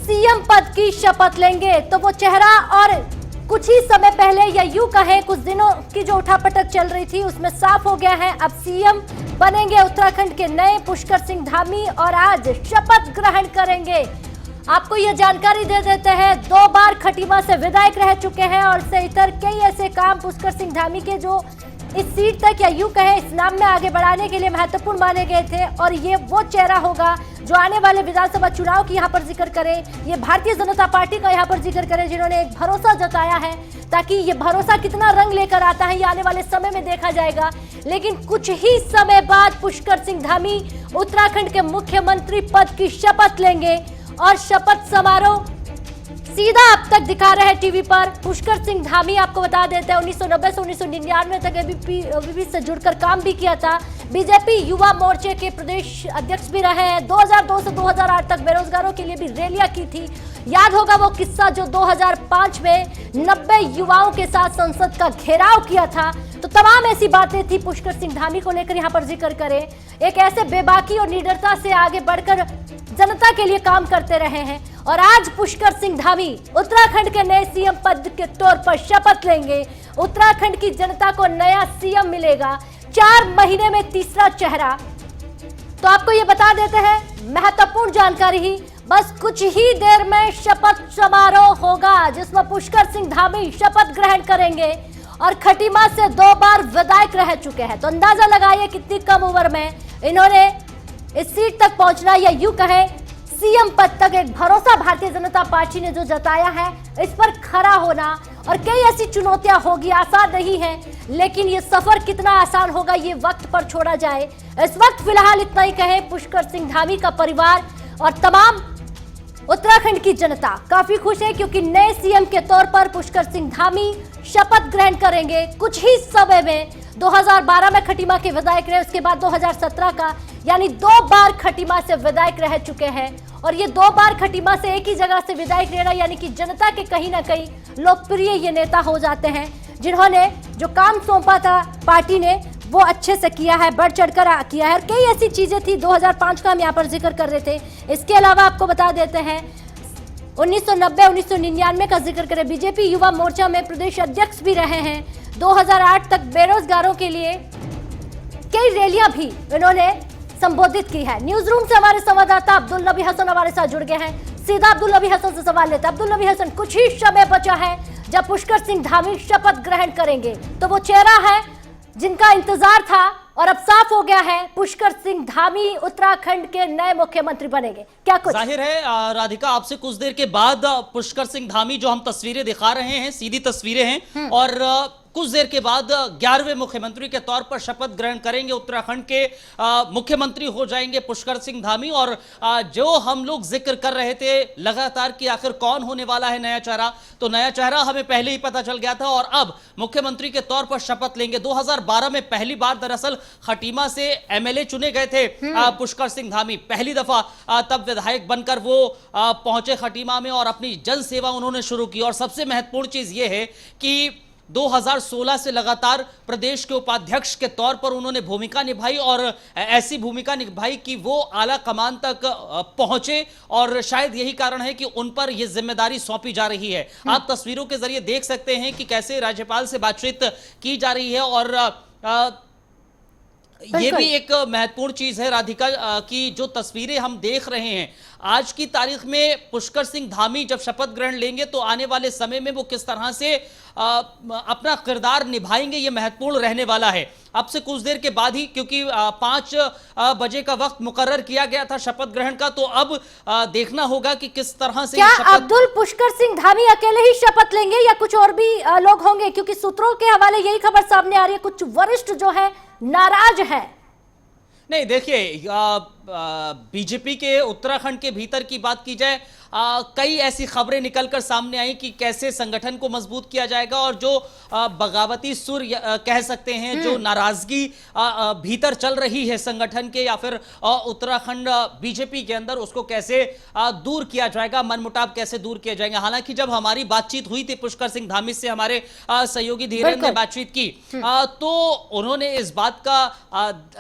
CM पद की शपथ लेंगे। तो वो चेहरा और कुछ ही समय पहले या यूं कहें कुछ दिनों की जो उठापटक चल रही थी उसमें साफ हो गया है, अब सीएम बनेंगे उत्तराखंड के नए पुष्कर सिंह धामी और आज शपथ ग्रहण करेंगे। आपको यह जानकारी दे देते हैं, 2 बार खटीमा से विधायक रह चुके हैं और से इतर कई ऐसे काम पुष्कर सिंह धामी के जो इस सीट तक या यूं कहें इस नाम में आगे बढ़ाने के लिए महत्वपूर्ण माने गए थे। और ये वो चेहरा होगा जो आने वाले विधानसभा चुनाव की यहाँ पर जिक्र करे, ये भारतीय जनता पार्टी का यहाँ पर जिक्र करे, जिन्होंने एक भरोसा जताया है। ताकि ये भरोसा कितना रंग लेकर आता है ये आने वाले समय में देखा जाएगा। लेकिन कुछ ही समय बाद पुष्कर सिंह धामी उत्तराखंड के मुख्यमंत्री पद की शपथ लेंगे और शपथ समारोह सीधा अब तक दिखा रहे हैं टीवी पर। पुष्कर सिंह धामी आपको बता देते हैं 1990 से 1999 तक एबीपी से जुड़कर काम भी किया था। बीजेपी युवा मोर्चे के प्रदेश अध्यक्ष भी रहे हैं। 2002 से 2008 तक बेरोजगारों के लिए भी रैलियां की थी। याद होगा वो किस्सा जो 2005 में 90 युवाओं के साथ संसद का घेराव किया था। तो तमाम ऐसी बातें थी पुष्कर सिंह धामी को लेकर यहाँ पर जिक्र करें। एक ऐसे बेबाकी और निडरता से आगे बढ़कर जनता के लिए काम करते रहे हैं और आज पुष्कर सिंह धामी उत्तराखंड के नए सीएम पद के तौर पर शपथ लेंगे। उत्तराखंड की जनता को नया सीएम मिलेगा, 4 महीने में तीसरा चेहरा। तो आपको ये बता देते हैं महत्वपूर्ण जानकारी ही, बस कुछ ही देर में शपथ समारोह होगा जिसमें पुष्कर सिंह धामी शपथ ग्रहण करेंगे और खटीमा से 2 बार विधायक रह चुके हैं। तो अंदाजा लगाइए कितनी कम उम्र में इन्होंने इस सीट तक पहुंचना या यूं कहें सीएम पद तक एक भरोसा भारतीय जनता पार्टी ने जो जताया है इस पर खरा होना। और कई ऐसी चुनौतियां होगी, आसान नहीं है, लेकिन ये सफर कितना आसान होगा ये वक्त पर छोड़ा जाए। इस वक्त फिलहाल इतना ही कहें, पुष्कर सिंह धामी का परिवार और तमाम उत्तराखंड की जनता काफी खुश है क्योंकि नए सीएम के तौर पर पुष्कर सिंह धामी शपथ ग्रहण करेंगे। कुछ ही समय में 2012 में खटीमा के विधायक रहे, उसके बाद 2017 का, यानी 2 बार खटीमा से विधायक रह चुके हैं। और ये 2 बार खटीमा से एक ही जगह से विधायक रहना यानी कि जनता के कहीं ना कहीं लोकप्रिय ये नेता हो जाते हैं, जिन्होंने जो काम सौंपा था पार्टी ने वो अच्छे से किया है, बढ़ चढ़कर किया है। और कई ऐसी चीजें थी, 2005 का हम यहाँ पर जिक्र कर रहे थे। इसके अलावा आपको बता देते हैं 1990-1999 का जिक्र करें, बीजेपी युवा मोर्चा में प्रदेश अध्यक्ष भी रहे हैं। 2008 तक बेरोजगारों के लिए कई रैलियां भी इन्होंने संबोधित की है। न्यूज रूम से हमारे संवाददाता अब्दुल नबी हसन हमारे साथ जुड़ गए हैं। सीधा अब्दुल नबी हसन से सवाल लेते हैं। अब्दुल नबी हसन, कुछ ही समय बचा है जब पुष्कर सिंह धामी शपथ ग्रहण करेंगे, तो वो चेहरा है जिनका इंतजार था और अब साफ हो गया है, पुष्कर सिंह धामी उत्तराखंड के नए मुख्यमंत्री बनेंगे। क्या कुछ जाहिर है राधिका, आपसे कुछ देर के बाद पुष्कर सिंह धामी जो हम तस्वीरें दिखा रहे हैं सीधी तस्वीरें हैं और कुछ देर के बाद 11वें मुख्यमंत्री के तौर पर शपथ ग्रहण करेंगे। उत्तराखंड के मुख्यमंत्री हो जाएंगे पुष्कर सिंह धामी। और जो हम लोग जिक्र कर रहे थे लगातार कि आखिर कौन होने वाला है नया चेहरा, तो नया चेहरा हमें पहले ही पता चल गया था और अब मुख्यमंत्री के तौर पर शपथ लेंगे। 2012 में पहली बार दरअसल खटीमा से एमएलए चुने गए थे पुष्कर सिंह धामी, पहली दफा तब विधायक बनकर वो पहुंचे खटीमा में और अपनी जन सेवा उन्होंने शुरू की। और सबसे महत्वपूर्ण चीज ये है कि 2016 से लगातार प्रदेश के उपाध्यक्ष के तौर पर उन्होंने भूमिका निभाई और ऐसी भूमिका निभाई कि वो आला कमान तक पहुंचे और शायद यही कारण है कि उन पर यह जिम्मेदारी सौंपी जा रही है। आप तस्वीरों के जरिए देख सकते हैं कि कैसे राज्यपाल से बातचीत की जा रही है और ये भी एक महत्वपूर्ण चीज है राधिका की जो तस्वीरें हम देख रहे हैं आज की तारीख में पुष्कर सिंह धामी जब शपथ ग्रहण लेंगे तो आने वाले समय में वो किस तरह से अपना किरदार निभाएंगे ये महत्वपूर्ण रहने वाला है। अब से कुछ देर के बाद ही, क्योंकि 5 बजे का वक्त मुकर्रर किया गया था शपथ ग्रहण का, तो अब देखना होगा कि किस तरह से क्या अब्दुल पुष्कर सिंह धामी अकेले ही शपथ लेंगे या कुछ और भी लोग होंगे, क्योंकि सूत्रों के हवाले यही खबर सामने आ रही है कुछ वरिष्ठ जो है नाराज है। नहीं, देखिए बीजेपी के उत्तराखंड के भीतर की बात की जाए, कई ऐसी खबरें निकलकर सामने आई कि कैसे संगठन को मजबूत किया जाएगा और जो बगावती सुर कह सकते हैं, जो नाराजगी भीतर चल रही है संगठन के या फिर उत्तराखंड बीजेपी के अंदर, उसको कैसे दूर किया जाएगा, मनमुटाव कैसे दूर किया जाएगा। हालांकि जब हमारी बातचीत हुई थी पुष्कर सिंह धामी से, हमारे सहयोगी धीरेन्द्र ने बातचीत की तो उन्होंने इस बात का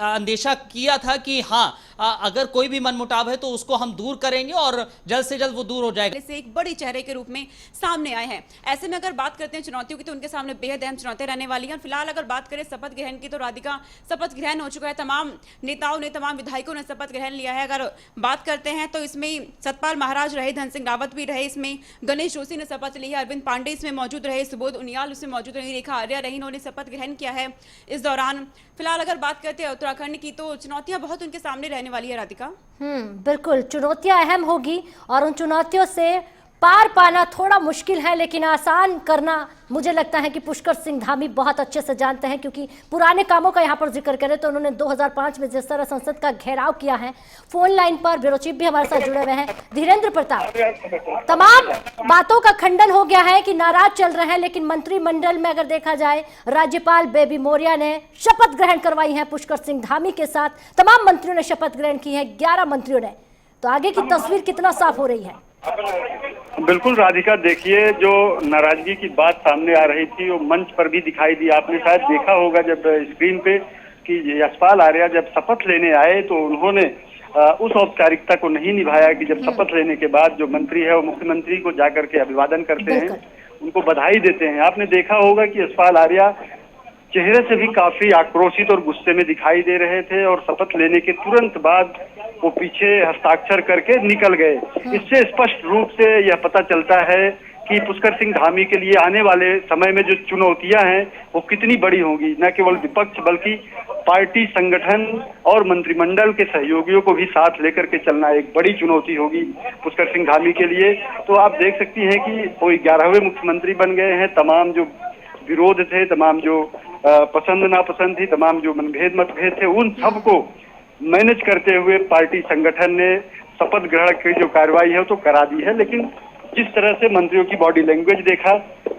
अंदेशा किया था कि हाँ अगर कोई भी मनमुटाव है तो उसको हम दूर करेंगे और जल्द से जल्द वो दूर हो जाएगा। से एक बड़ी चेहरे के रूप में सामने आए हैं। ऐसे में अगर बात करते हैं चुनौतियों की तो उनके सामने बेहद अहम चुनौतियां रहने वाली हैं। फिलहाल अगर बात करें शपथ ग्रहण की तो राधिका शपथ ग्रहण हो चुका है, तमाम नेताओं ने, तमाम विधायकों ने शपथ ग्रहण लिया है। अगर बात करते हैं तो इसमें सतपाल महाराज रहे, धन सिंह रावत भी रहे, इसमें गणेश जोशी ने शपथ ली है, अरविंद पांडे इसमें मौजूद रहे, सुबोध उनियाल उसमें मौजूद रही, रेखा आर्या रही, इन्होंने शपथ ग्रहण किया है इस दौरान। फिलहाल अगर बात करते हैं उत्तराखंड की तो चुनौतियां बहुत उनके सामने रहने वाली है राधिका। बिल्कुल चुनौतियां अहम होगी और उन चुनौतियों से पार पाना थोड़ा मुश्किल है, लेकिन आसान करना मुझे लगता है कि पुष्कर सिंह धामी बहुत अच्छे से जानते हैं, क्योंकि पुराने कामों का यहाँ पर जिक्र करें तो उन्होंने 2005 में जिस तरह संसद का घेराव किया है। फोन लाइन पर ब्यूरो चीफ भी हमारे साथ जुड़े हुए हैं, धीरेन्द्र प्रताप। तमाम बातों का खंडन हो गया है कि नाराज चल रहे हैं, लेकिन मंत्रिमंडल में अगर देखा जाए राज्यपाल बेबी मौर्य ने शपथ ग्रहण करवाई है पुष्कर सिंह धामी के साथ, तमाम मंत्रियों ने शपथ ग्रहण की है, 11 मंत्रियों ने। तो आगे की तस्वीर कितना साफ हो रही है? बिल्कुल राधिका, देखिए जो नाराजगी की बात सामने आ रही थी वो मंच पर भी दिखाई दी। आपने शायद देखा होगा जब स्क्रीन पे कि यशपाल आर्या जब शपथ लेने आए तो उन्होंने उस औपचारिकता को नहीं निभाया कि जब शपथ लेने के बाद जो मंत्री है वो मुख्यमंत्री को जाकर के अभिवादन करते हैं, उनको बधाई देते हैं। आपने देखा होगा कि यशपाल आर्या चेहरे से भी काफी आक्रोशित और गुस्से में दिखाई दे रहे थे और शपथ लेने के तुरंत बाद वो पीछे हस्ताक्षर करके निकल गए। इससे स्पष्ट रूप से यह पता चलता है कि पुष्कर सिंह धामी के लिए आने वाले समय में जो चुनौतियां हैं वो कितनी बड़ी होंगी। न केवल विपक्ष बल्कि पार्टी, संगठन और मंत्रिमंडल के सहयोगियों को भी साथ लेकर के चलना एक बड़ी चुनौती होगी पुष्कर सिंह धामी के लिए। तो आप देख सकती हैं कि वो 11वें मुख्यमंत्री बन गए हैं। तमाम जो विरोध थे, तमाम जो पसंद नापसंद थी, तमाम जो मतभेद थे, उन सबको मैनेज करते हुए पार्टी संगठन ने शपथ ग्रहण की जो कार्रवाई है तो करा दी है। लेकिन जिस तरह से मंत्रियों की बॉडी लैंग्वेज देखा,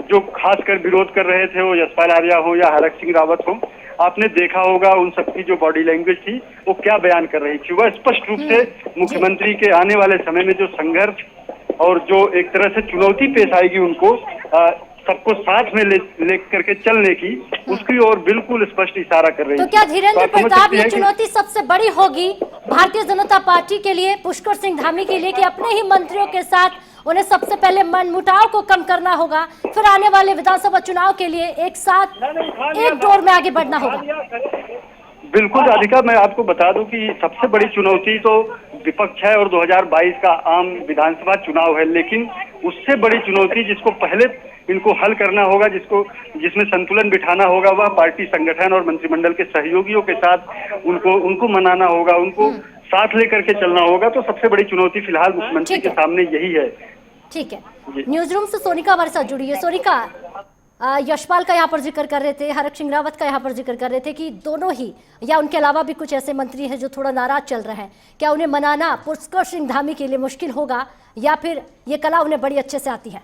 जो खासकर विरोध कर रहे थे, वो यशपाल आर्या हो या हरक सिंह रावत हो, आपने देखा होगा उन सबकी जो बॉडी लैंग्वेज थी वो क्या बयान कर रही थी। वह स्पष्ट रूप से मुख्यमंत्री के आने वाले समय में जो संघर्ष और जो एक तरह से चुनौती पेश आएगी उनको सबको साथ में ले करके चलने की, उसकी ओर बिल्कुल स्पष्ट इशारा कर रही है। तो क्या धीरेन्द्र प्रताप ये चुनौती सबसे बड़ी होगी भारतीय जनता पार्टी के लिए, पुष्कर सिंह धामी के लिए, कि अपने ही मंत्रियों के साथ उन्हें सबसे पहले मनमुटाव को कम करना होगा, फिर आने वाले विधानसभा चुनाव के लिए एक साथ एक दौर में आगे बढ़ना होगा? बिल्कुल राधिका, मैं आपको बता दूं कि सबसे बड़ी चुनौती तो विपक्ष है और 2022 का आम विधानसभा चुनाव है, लेकिन उससे बड़ी चुनौती जिसको पहले इनको हल करना होगा, जिसमें संतुलन बिठाना होगा, वह पार्टी, संगठन और मंत्रिमंडल के सहयोगियों के साथ उनको मनाना होगा, उनको साथ लेकर के चलना होगा। तो सबसे बड़ी चुनौती फिलहाल मुख्यमंत्री के सामने यही है। ठीक है, न्यूज रूम से सोनिका हमारे साथ जुड़ी है। सोनिका, यशपाल का यहाँ पर जिक्र कर रहे थे, हरक सिंह रावत का यहाँ पर जिक्र कर रहे थे कि दोनों ही या उनके अलावा भी कुछ ऐसे मंत्री हैं जो थोड़ा नाराज चल रहे हैं। क्या उन्हें मनाना पुष्कर सिंह धामी के लिए मुश्किल होगा या फिर ये कला उन्हें बड़ी अच्छे से आती है?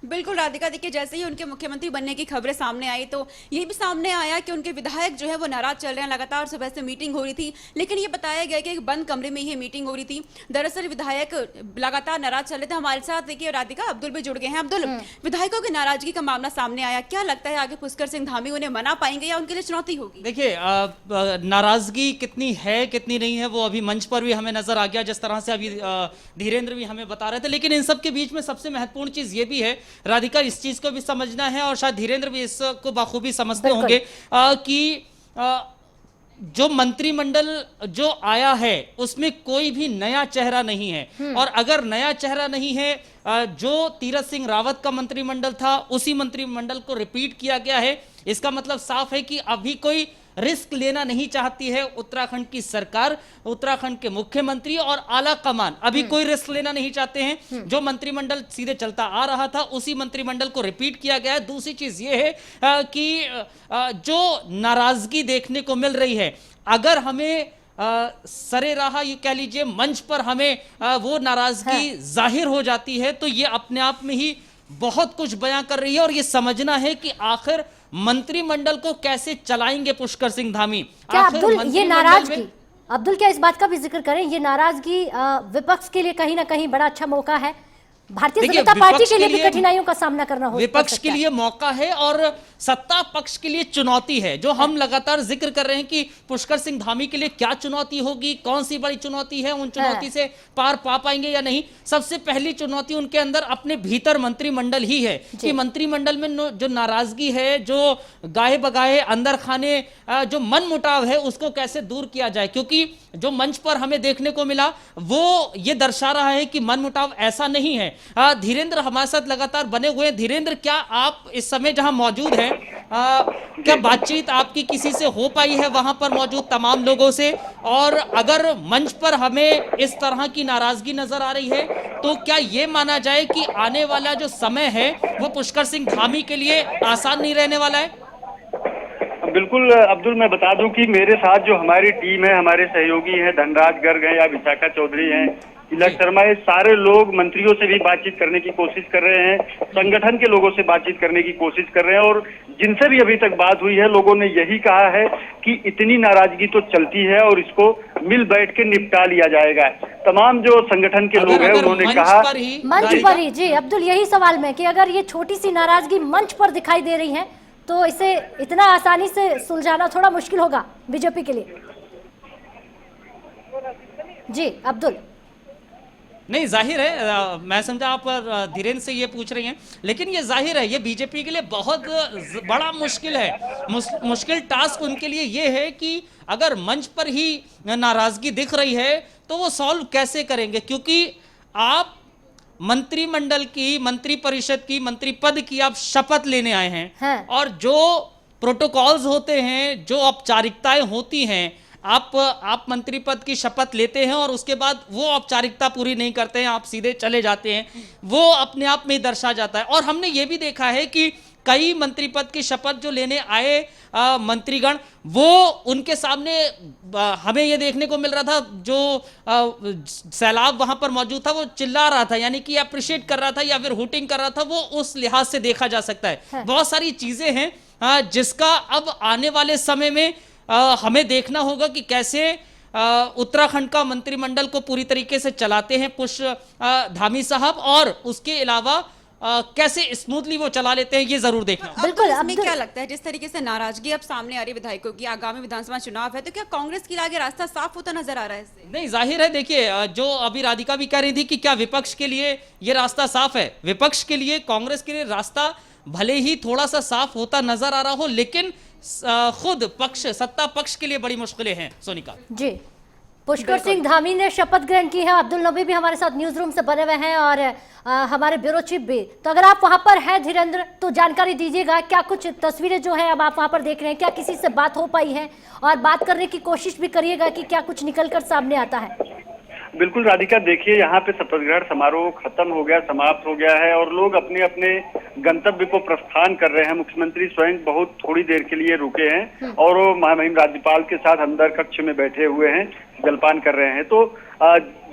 बिल्कुल राधिका, देखिए जैसे ही उनके मुख्यमंत्री बनने की खबरें सामने आई तो ये भी सामने आया कि उनके विधायक जो है वो नाराज चल रहे हैं। लगातार सुबह से मीटिंग हो रही थी, लेकिन ये बताया गया कि एक बंद कमरे में ही मीटिंग हो रही थी। दरअसल विधायक लगातार नाराज चल रहे थे। हमारे साथ देखिए राधिका अब्दुल भी जुड़ गए हैं। अब्दुल, विधायकों की नाराजगी का मामला सामने आया, क्या लगता है आगे पुष्कर सिंह धामी उन्हें मना पाएंगे या उनके लिए चुनौती होगी? देखिए, नाराजगी कितनी है कितनी नहीं है वो अभी मंच पर भी हमें नजर आ गया, जिस तरह से अभी धीरेन्द्र भी हमें बता रहे थे। लेकिन इन सब के बीच में सबसे महत्वपूर्ण चीज ये भी है राधिका, इस चीज को भी समझना है और शायद धीरेन्द्र भी इसको बखूबी समझते होंगे कि जो मंत्रिमंडल जो आया है उसमें कोई भी नया चेहरा नहीं है। और अगर नया चेहरा नहीं है, जो तीरथ सिंह रावत का मंत्रिमंडल था उसी मंत्रिमंडल को रिपीट किया गया है। इसका मतलब साफ है कि अभी कोई रिस्क लेना नहीं चाहती है उत्तराखंड की सरकार, उत्तराखंड के मुख्यमंत्री और आला कमान अभी कोई रिस्क लेना नहीं चाहते हैं। जो मंत्रिमंडल सीधे चलता आ रहा था उसी मंत्रिमंडल को रिपीट किया गया है। दूसरी चीज ये है कि जो नाराजगी देखने को मिल रही है, अगर हमें सरे रहा ये कह लीजिए मंच पर हमें वो नाराजगी जाहिर हो जाती है तो ये अपने आप में ही बहुत कुछ बयां कर रही है। और ये समझना है कि आखिर मंत्रिमंडल को कैसे चलाएंगे पुष्कर सिंह धामी। क्या अब्दुल ये नाराजगी, अब्दुल क्या इस बात का भी जिक्र करें, ये नाराजगी विपक्ष के लिए कहीं ना कहीं बड़ा अच्छा मौका है? भारतीय देखिए, जनता पार्टी विपक्ष के लिए के भी लिए कठिनाइयों का सामना करना हो विपक्ष सकता के है। लिए मौका है और सत्ता पक्ष के लिए चुनौती है, जो हम लगातार जिक्र कर रहे हैं कि पुष्कर सिंह धामी के लिए क्या चुनौती होगी, कौन सी बड़ी चुनौती है, उन चुनौती से पार पा पाएंगे या नहीं। सबसे पहली चुनौती उनके अंदर अपने भीतर मंत्रिमंडल ही है कि मंत्रिमंडल में जो नाराजगी है, जो गाहे बगाहे अंदर खाने जो मन मुटाव है, उसको कैसे दूर किया जाए। क्योंकि जो मंच पर हमें देखने को मिला वो ये दर्शा रहा है कि मन मुटाव ऐसा नहीं है। धीरेन्द्र हमारे साथ लगातार बने हुए हैं। धीरेन्द्र, क्या आप इस समय जहां मौजूद हैं, क्या बातचीत आपकी किसी से हो पाई है वहां पर मौजूद तमाम लोगों से? और अगर मंच पर हमें इस तरह की नाराजगी नजर आ रही है तो क्या ये माना जाए कि आने वाला जो समय है वो पुष्कर सिंह धामी के लिए आसान नहीं रहने वाला है? बिल्कुल अब्दुल, मैं बता दूं कि मेरे साथ जो हमारी टीम है, हमारे सहयोगी हैं, धनराज गर्ग हैं या विशाखा चौधरी हैं, तिलक शर्मा, ये सारे लोग मंत्रियों से भी बातचीत करने की कोशिश कर रहे हैं, संगठन के लोगों से बातचीत करने की कोशिश कर रहे हैं और जिनसे भी अभी तक बात हुई है लोगों ने यही कहा है कि इतनी नाराजगी तो चलती है और इसको मिल बैठ के निपटा लिया जाएगा। तमाम जो संगठन के लोग हैं उन्होंने कहा मंच पर ही। जी अब्दुल, यही सवाल में कि अगर ये छोटी सी नाराजगी मंच पर दिखाई दे रही है तो इसे इतना आसानी से सुलझाना थोड़ा मुश्किल होगा बीजेपी के लिए। जी अब्दुल। नहीं, जाहिर है, मैं समझा आप धीरेन्द्र से ये पूछ रही हैं, लेकिन ये जाहिर है ये बीजेपी के लिए बहुत बड़ा मुश्किल है। मुश्किल टास्क उनके लिए ये है कि अगर मंच पर ही नाराजगी दिख रही है तो वो सॉल्व कैसे करेंगे। क्योंकि आप मंत्रिमंडल की, मंत्री परिषद की, मंत्री पद की आप शपथ लेने आए हैं और जो प्रोटोकॉल्स होते हैं, जो औपचारिकताएं होती हैं, आप मंत्री पद की शपथ लेते हैं और उसके बाद वो औपचारिकता पूरी नहीं करते हैं, आप सीधे चले जाते हैं, वो अपने आप में दर्शा जाता है। और हमने ये भी देखा है कि कई मंत्री पद की शपथ जो लेने आए मंत्रीगण, वो उनके सामने हमें ये देखने को मिल रहा था, जो सैलाब वहां पर मौजूद था वो चिल्ला रहा था, यानी कि अप्रिशिएट कर रहा था या फिर हुटिंग कर रहा था, वो उस लिहाज से देखा जा सकता है। बहुत सारी चीजें हैं जिसका अब आने वाले समय में हमें देखना होगा कि कैसे उत्तराखंड का मंत्रिमंडल को पूरी तरीके से चलाते हैं पुष्कर धामी साहब, और उसके अलावा कैसे स्मूथली वो चला लेते हैं, ये जरूर देखना। बिल्कुल। इसमें क्या लगता है, जिस तरीके से नाराजगी अब सामने आ रही है विधायकों की, आगामी विधानसभा चुनाव है, तो क्या कांग्रेस के लिए आगे रास्ता साफ होता नजर आ रहा है इससे? नहीं, जाहिर है, देखिए, जो अभी राधिका भी कह रही थी कि क्या विपक्ष के लिए ये रास्ता साफ है, विपक्ष के लिए, कांग्रेस के लिए रास्ता भले ही थोड़ा सा साफ होता नजर आ रहा हो, लेकिन खुद पक्ष, सत्ता पक्ष के लिए बड़ी मुश्किलें हैं। सोनिका जी, पुष्कर सिंह धामी ने शपथ ग्रहण की है। अब्दुल नबी भी हमारे साथ न्यूज रूम से बने हुए हैं और हमारे ब्यूरो चीफ भी। तो अगर आप वहां पर हैं धीरेन्द्र, तो जानकारी दीजिएगा, क्या कुछ तस्वीरें जो है अब आप वहां पर देख रहे हैं, क्या किसी से बात हो पाई है, और बात करने की कोशिश भी करिएगा कि क्या कुछ निकलकर सामने आता है। बिल्कुल राधिका, देखिए यहाँ पे शपथ ग्रहण समारोह खत्म हो गया, समाप्त हो गया है और लोग अपने अपने गंतव्य को प्रस्थान कर रहे हैं। मुख्यमंत्री स्वयं बहुत थोड़ी देर के लिए रुके हैं और वो महामहिम राज्यपाल के साथ अंदर कक्ष में बैठे हुए हैं, जलपान कर रहे हैं। तो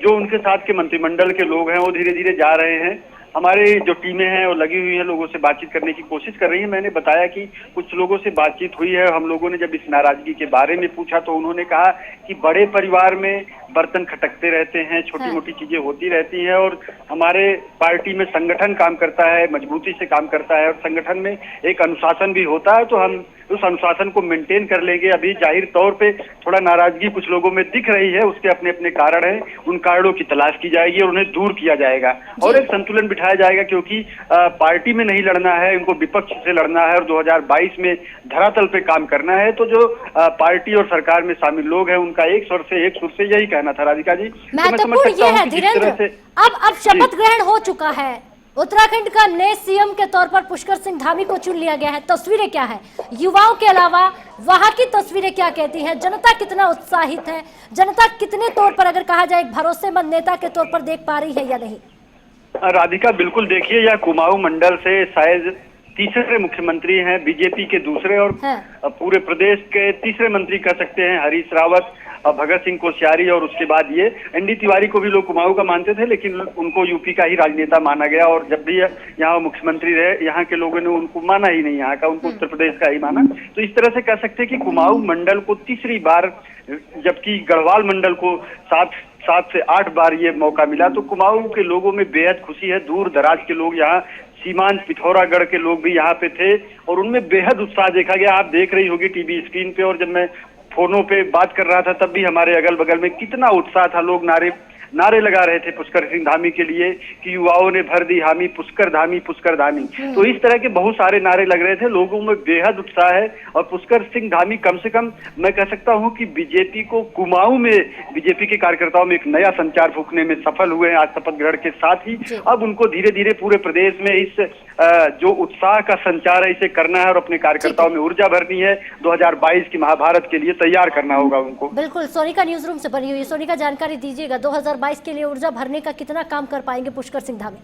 जो उनके साथ के मंत्रिमंडल के लोग हैं वो धीरे धीरे जा रहे हैं। हमारी जो टीमें हैं वो लगी हुई हैं, लोगों से बातचीत करने की कोशिश कर रही है। मैंने बताया कि कुछ लोगों से बातचीत हुई है। हम लोगों ने जब इस नाराजगी के बारे में पूछा तो उन्होंने कहा कि बड़े परिवार में बर्तन खटकते रहते हैं, छोटी मोटी चीजें होती रहती हैं और हमारे पार्टी में संगठन काम करता है, मजबूती से काम करता है और संगठन में एक अनुशासन भी होता है, तो हम उस अनुशासन को मेंटेन कर लेंगे। अभी जाहिर तौर पे थोड़ा नाराजगी कुछ लोगों में दिख रही है, उसके अपने अपने कारण हैं, उन कारणों की तलाश की जाएगी और उन्हें दूर किया जाएगा और एक संतुलन बिठाया जाएगा। क्योंकि पार्टी में नहीं लड़ना है, इनको विपक्ष से लड़ना है और 2022 में धरातल पे काम करना है। तो जो पार्टी और सरकार में शामिल लोग हैं उनका एक स्वर से यही कहना था। राधिका जी, महत्वपूर्ण ये है धीरेन्द्र, अब शपथ ग्रहण हो चुका है, उत्तराखंड का नए सीएम के तौर पर पुष्कर सिंह धामी को चुन लिया गया है। तस्वीरें क्या है, युवाओं के अलावा वहां की तस्वीरें क्या कहती हैं, जनता कितना उत्साहित है, जनता कितने तौर पर अगर कहा जाए एक भरोसेमंद नेता के तौर पर देख पा रही है या नहीं? राधिका, बिल्कुल देखिए, यह कुमाऊं मंडल से शायद तीसरे मुख्यमंत्री हैं, बीजेपी के दूसरे और पूरे प्रदेश के तीसरे मंत्री कह सकते हैं। हरीश रावत, भगत सिंह कोश्यारी और उसके बाद ये एनडी तिवारी को भी लोग कुमाऊं का मानते थे, लेकिन उनको यूपी का ही राजनेता माना गया और जब भी यहाँ मुख्यमंत्री रहे यहाँ के लोगों ने उनको माना ही नहीं, यहाँ का, उनको उत्तर प्रदेश का ही माना। तो इस तरह से कह सकते हैं कि कुमाऊं मंडल को तीसरी बार जबकि गढ़वाल मंडल को 7 से 8 बार ये मौका मिला। तो कुमाऊं के लोगों में बेहद खुशी है। दूर दराज के लोग यहाँ, सीमांत पिथौरागढ़ के लोग भी यहाँ पे थे और उनमें बेहद उत्साह देखा गया। आप देख रही होगी टीवी स्क्रीन पे, और जब मैं फोनों पे बात कर रहा था तब भी हमारे अगल बगल में कितना उत्साह था। लोग नारे लगा रहे थे पुष्कर सिंह धामी के लिए कि युवाओं ने भर दी हामी, पुष्कर धामी पुष्कर धामी। तो इस तरह के बहुत सारे नारे लग रहे थे। लोगों में बेहद उत्साह है और पुष्कर सिंह धामी कम से कम मैं कह सकता हूं कि बीजेपी को, कुमाऊं में बीजेपी के कार्यकर्ताओं में एक नया संचार फूंकने में सफल हुए हैं आज शपथ ग्रहण के साथ ही। अब उनको धीरे धीरे पूरे प्रदेश में इस जो उत्साह का संचार है इसे करना है और अपने कार्यकर्ताओं में ऊर्जा भरनी है। 2022 की महाभारत के लिए तैयार करना होगा उनको। बिल्कुल, सोनिका न्यूज रूम से बनी हुई है। सोनिका, जानकारी दीजिएगा 2022 के लिए ऊर्जा भरने का कितना काम कर पाएंगे पुष्कर सिंह धामी?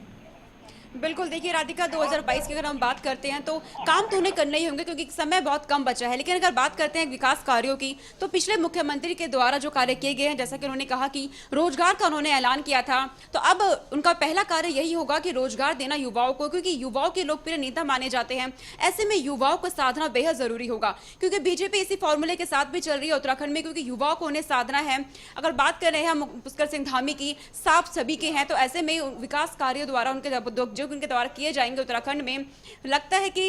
बिल्कुल, देखिए राधिका, 2022 की अगर हम बात करते हैं तो काम तो उन्हें करने ही होंगे क्योंकि समय बहुत कम बचा है। लेकिन अगर बात करते हैं विकास कार्यों की तो पिछले मुख्यमंत्री के द्वारा जो कार्य किए गए हैं, जैसा कि उन्होंने कहा कि रोजगार का उन्होंने ऐलान किया था, तो अब उनका पहला कार्य यही होगा कि रोजगार देना युवाओं को, क्योंकि युवाओं के लोकप्रिय नेता माने जाते हैं। ऐसे में युवाओं को साधना बेहद जरूरी होगा क्योंकि बीजेपी इसी फॉर्मूले के साथ भी चल रही है उत्तराखंड में, क्योंकि युवाओं को उन्हें साधना है। अगर बात कर रहे हैं हम पुष्कर सिंह धामी की, साफ सभी के हैं, तो ऐसे में विकास कार्यों द्वारा जो उनके द्वारा किए जाएंगे उत्तराखंड में, लगता है कि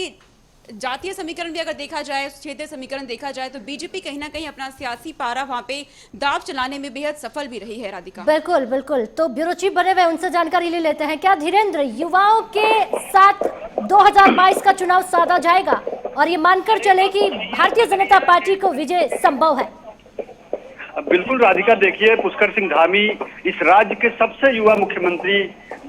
जातीय समीकरण भी अगर देखा जाए, क्षेत्रीय समीकरण देखा जाए, तो बीजेपी कहीं ना कहीं अपना सियासी पारा वहां पे दाव चलाने में बेहद सफल भी रही है। राधिका, बिल्कुल बिल्कुल, तो ब्यूरो चीफ बने हुए उनसे जानकारी ले लेते हैं। क्या धीरेन्द्र, युवाओं के साथ 2022 का चुनाव साधा जाएगा और ये मानकर चले कि भारतीय जनता पार्टी को विजय संभव है? बिल्कुल राधिका, देखिए पुष्कर सिंह धामी इस राज्य के सबसे युवा मुख्यमंत्री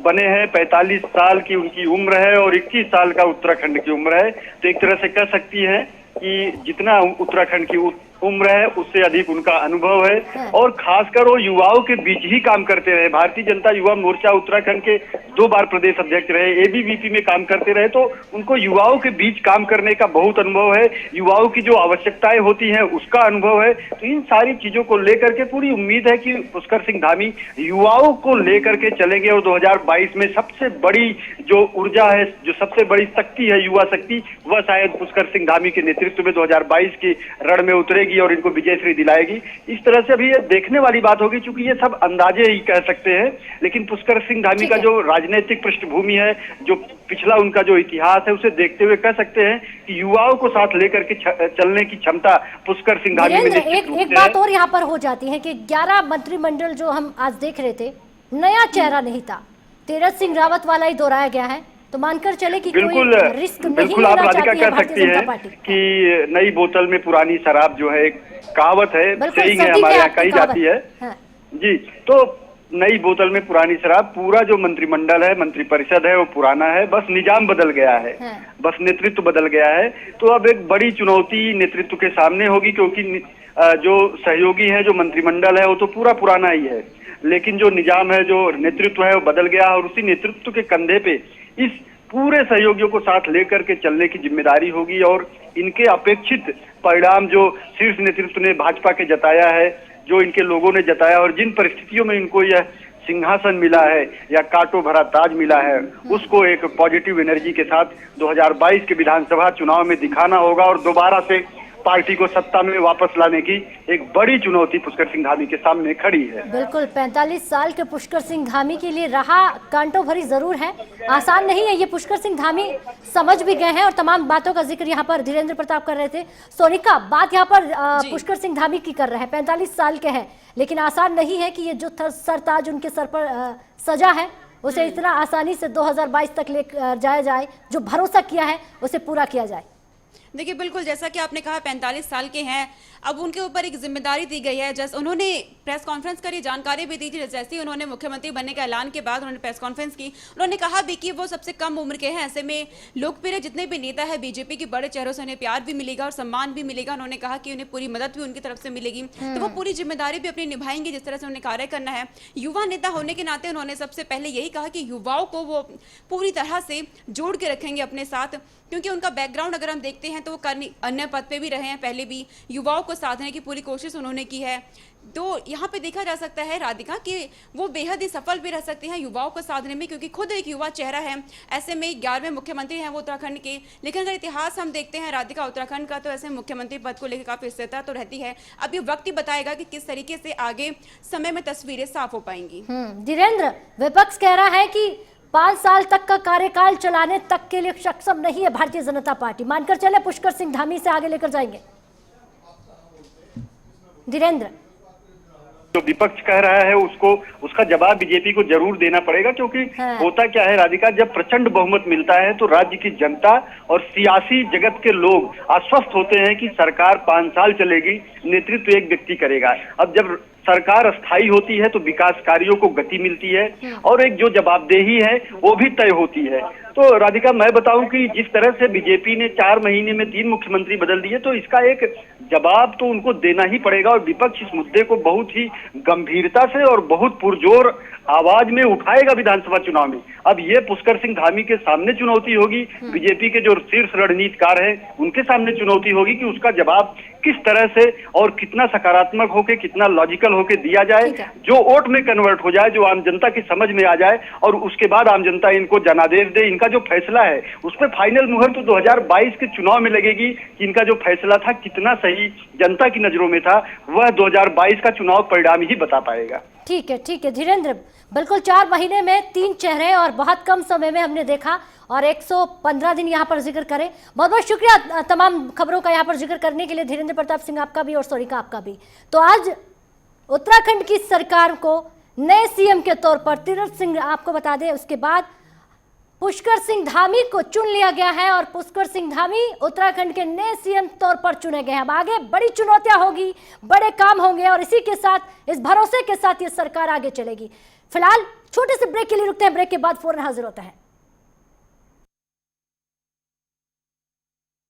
बने हैं। 45 साल की उनकी उम्र है और 21 साल का उत्तराखंड की उम्र है। तो एक तरह से कह सकती है कि जितना उत्तराखंड की उम्र है उससे अधिक उनका अनुभव है और खासकर वो युवाओं के बीच ही काम करते रहे। भारतीय जनता युवा मोर्चा उत्तराखंड के 2 बार प्रदेश अध्यक्ष रहे, एबीवीपी में काम करते रहे, तो उनको युवाओं के बीच काम करने का बहुत अनुभव है। युवाओं की जो आवश्यकताएं होती हैं उसका अनुभव है। तो इन सारी चीजों को लेकर के पूरी उम्मीद है कि पुष्कर सिंह धामी युवाओं को लेकर के चलेंगे और 2022 में सबसे बड़ी जो ऊर्जा है, जो सबसे बड़ी शक्ति है, युवा शक्ति, वह शायद पुष्कर सिंह धामी के नेतृत्व में 2022 की रण में उतरेगी और इनको विजयश्री दिलाएगी। इस तरह से अभी ये देखने वाली बात होगी क्योंकि ये सब अंदाजे ही कह सकते हैं। लेकिन पुष्कर सिंह धामी का जो राजनीतिक पृष्ठभूमि है, जो पिछला उनका जो इतिहास है, उसे देखते हुए कह सकते हैं कि युवाओं को साथ लेकर के चलने की क्षमता पुष्कर सिंह धामी में एक बात और यहाँ पर हो जाती है कि 11 मंत्रिमंडल जो हम आज देख रहे थे, नया चेहरा नहीं था, तीरथ सिंह रावत वाला ही दोहराया गया है। तो मानकर चले कि बिल्कुल, कोई रिस्क नहीं बिल्कुल आप राधिका कह सकती है कि नई बोतल में पुरानी शराब जो है एक कहावत है, सेइंग है, हमारे यहाँ कही जाती है। जी, तो नई बोतल में पुरानी शराब, पूरा जो मंत्रिमंडल है, मंत्रिपरिषद है, वो पुराना है, बस निजाम बदल गया है, बस नेतृत्व बदल गया है। तो अब एक बड़ी चुनौती नेतृत्व के सामने होगी क्योंकि जो सहयोगी है, जो मंत्रिमंडल है, वो तो पूरा पुराना ही है, लेकिन जो निजाम है, जो नेतृत्व है, वो बदल गया और उसी नेतृत्व के कंधे पे इस पूरे सहयोगियों को साथ लेकर के चलने की जिम्मेदारी होगी और इनके अपेक्षित परिणाम जो शीर्ष नेतृत्व ने भाजपा के जताया है, जो इनके लोगों ने जताया और जिन परिस्थितियों में इनको यह सिंहासन मिला है या कांटों भरा ताज मिला है, उसको एक पॉजिटिव एनर्जी के साथ 2022 के विधानसभा चुनाव में दिखाना होगा और दोबारा से पार्टी को सत्ता में वापस लाने की एक बड़ी चुनौती पुष्कर सिंह धामी के सामने खड़ी है। बिल्कुल, 45 साल के पुष्कर सिंह धामी के लिए राह कांटों भरी जरूर है, आसान नहीं है। ये पुष्कर सिंह धामी समझ भी गए हैं और तमाम बातों का जिक्र यहाँ पर धीरेन्द्र प्रताप कर रहे थे। सोनिका, बात यहाँ पर पुष्कर सिंह धामी की कर रहे हैं, 45 साल के हैं, लेकिन आसान नहीं है कि ये जो सरताज उनके सर पर सजा है उसे इतना आसानी से 2022 तक ले जाया जाए, जो भरोसा किया है उसे पूरा किया जाए। देखिए, बिल्कुल जैसा कि आपने कहा 45 साल के हैं, अब उनके ऊपर एक जिम्मेदारी दी गई है। जैसे उन्होंने प्रेस कॉन्फ्रेंस करी, जानकारी भी दी थी, जैसे ही उन्होंने मुख्यमंत्री बनने के ऐलान के बाद उन्होंने प्रेस कॉन्फ्रेंस की, उन्होंने कहा भी कि वो सबसे कम उम्र के हैं। ऐसे में लोकप्रिय जितने भी नेता है बीजेपी के, बड़े चेहरों से उन्हें प्यार भी मिलेगा और सम्मान भी मिलेगा। उन्होंने कहा कि उन्हें पूरी मदद भी उनकी तरफ से मिलेगी, तो वो पूरी जिम्मेदारी भी अपनी निभाएंगे जिस तरह से उन्हें कार्य करना है। युवा नेता होने के नाते उन्होंने सबसे पहले यही कहा कि युवाओं को वो पूरी तरह से जोड़ के रखेंगे अपने साथ, क्योंकि उनका बैकग्राउंड अगर हम देखते हैं तो वो अन्य पद पे भी रहे हैं, पहले भी युवाओं को साधने की पूरी कोशिश उन्होंने की है। तो यहाँ पे देखा जा सकता है राधिका कि वो बेहद ही सफल भी रह सकते हैं युवाओं को साधने में, क्योंकि खुद एक युवा चेहरा है। ऐसे में 11वें मुख्यमंत्री हैं वो उत्तराखंड के। लेकिन अगर इतिहास हम देखते हैं राधिका उत्तराखंड का, तो ऐसे मुख्यमंत्री पद को लेकर काफी स्थिरता तो रहती है। अब ये वक्त ही बताएगा कि किस तरीके से आगे समय में तस्वीरें साफ हो पाएंगी। धीरेन्द्र, विपक्ष कह रहा है कि 5 साल तक का कार्यकाल चलाने तक के लिए सक्षम नहीं है भारतीय जनता पार्टी। मानकर चले पुष्कर सिंह धामी से आगे लेकर जाएंगे। धीरेन्द्र, जो विपक्ष कह रहा है उसका जवाब बीजेपी को जरूर देना पड़ेगा, क्योंकि होता क्या है राधिका, जब प्रचंड बहुमत मिलता है तो राज्य की जनता और सियासी जगत के लोग आश्वस्त होते हैं कि सरकार 5 साल चलेगी, नेतृत्व एक व्यक्ति करेगा। अब जब सरकार अस्थायी होती है तो विकास कार्यों को गति मिलती है और एक जो जवाबदेही है वो भी तय होती है। तो राधिका, मैं बताऊं कि जिस तरह से बीजेपी ने 4 महीने में 3 मुख्यमंत्री बदल दिए, तो इसका एक जवाब तो उनको देना ही पड़ेगा और विपक्ष इस मुद्दे को बहुत ही गंभीरता से और बहुत पुरजोर आवाज में उठाएगा विधानसभा चुनाव में। अब ये पुष्कर सिंह धामी के सामने चुनौती होगी, बीजेपी के जो शीर्ष रणनीतिकार हैं उनके सामने चुनौती होगी कि उसका जवाब किस तरह से और कितना सकारात्मक होके, कितना लॉजिकल होके दिया जाए, जो वोट में कन्वर्ट हो जाए, जो आम जनता की समझ में आ जाए और उसके बाद आम जनता इनको जनादेश दे। इनका जो फैसला है उस पर फाइनल मुहर तो 2022 के चुनाव में लगेगी कि इनका जो फैसला था कितना सही जनता की नजरों में था, वह 2022 का चुनाव परिणाम ही बता पाएगा। ठीक है धीरेन्द्र, बिल्कुल 4 महीने में 3 चेहरे और बहुत कम समय में हमने देखा, और 115 दिन यहाँ पर जिक्र करें। बहुत बहुत शुक्रिया तमाम खबरों का यहाँ पर जिक्र करने के लिए धीरेन्द्र प्रताप सिंह, आपका भी और सोनिका आपका भी। तो आज उत्तराखंड की सरकार को नए सीएम के तौर पर तीरथ सिंह, आपको बता दें, उसके बाद पुष्कर सिंह धामी को चुन लिया गया है और पुष्कर सिंह धामी उत्तराखंड के नए सीएम तौर पर चुने गए हैं। अब आगे बड़ी चुनौतियां होगी, बड़े काम होंगे और इसी के साथ, इस भरोसे के साथ ये सरकार आगे चलेगी। फिलहाल छोटे से ब्रेक के लिए रुकते हैं, ब्रेक के बाद फौरन हाजिर होता है।